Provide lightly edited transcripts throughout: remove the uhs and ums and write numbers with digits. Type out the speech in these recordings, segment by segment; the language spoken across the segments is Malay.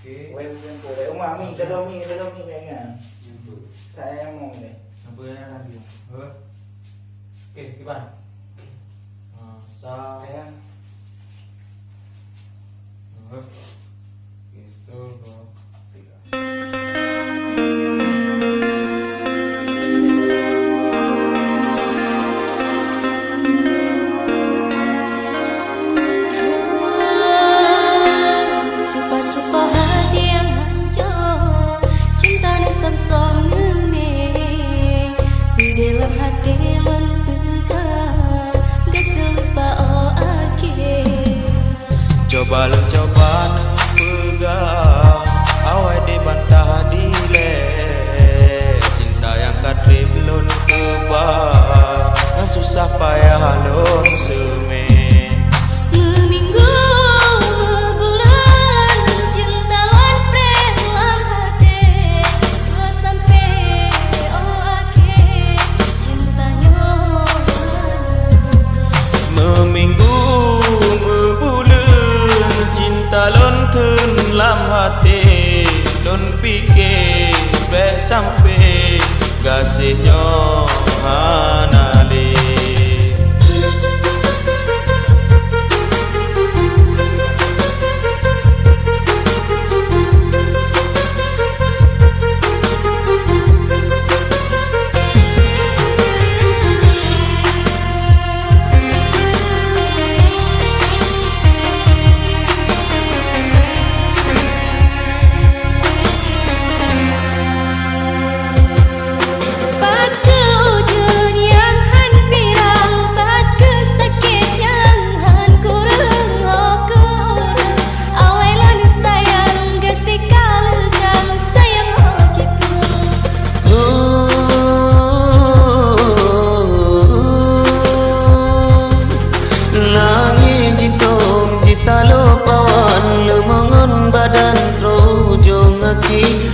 Wei yang boleh. Mami kalau ni kayaknya. Saya mau deh. Sampai lagi. Okey, Iban. Saya. Itu 2 3. Coba lu coba pegang awai dibantah dile cinta yang katrip lun kebang kan susah payah lun seme seminggu bulan cinta wan preman hati dua sampai akhir cintanya meminggu talon tun lam hati don pikir be sampai kasihnya hanali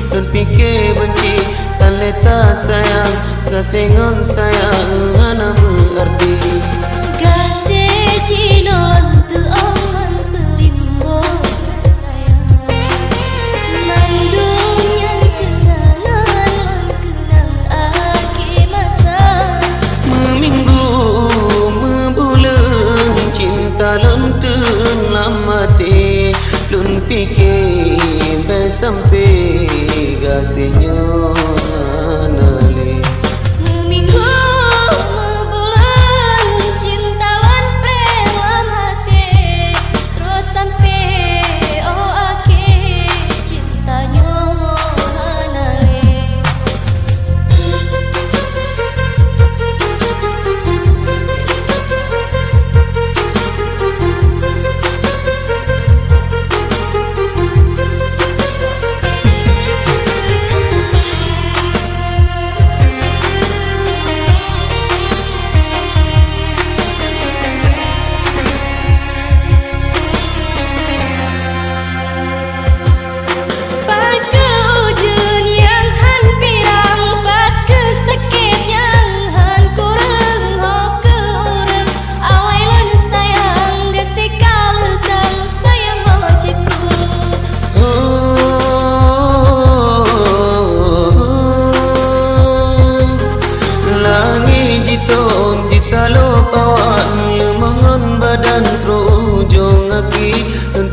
dan fikir benci tan leta sayang gasengon sayang ana mengerti kasih cinon tu ongan pelimbo sayang mandungnya kenangan kenang akhir masa meminggu membulan cinta lentun lamati lun fikir sampai kasihnya nali seminggu bulan cinta wan preman hati terus sampai akhir cintanya nali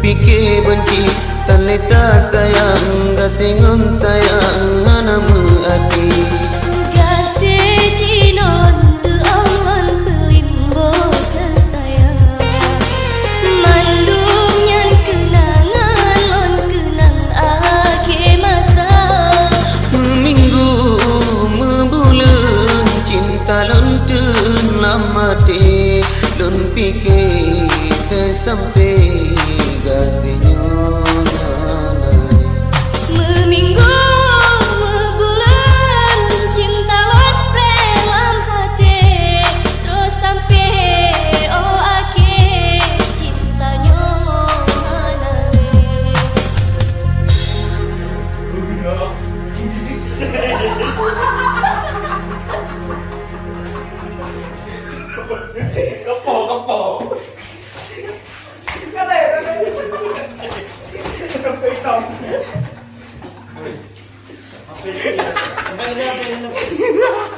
fikir benci tan leta sayang gasengon sayang ana mengerti kasih cinon tu ongan pelimbo sayang mandungnya kenangan lon kenang akhir masa meminggu membulan cinta lon tenam mati lon fikir sampai kasihnya meminggu Pwede na.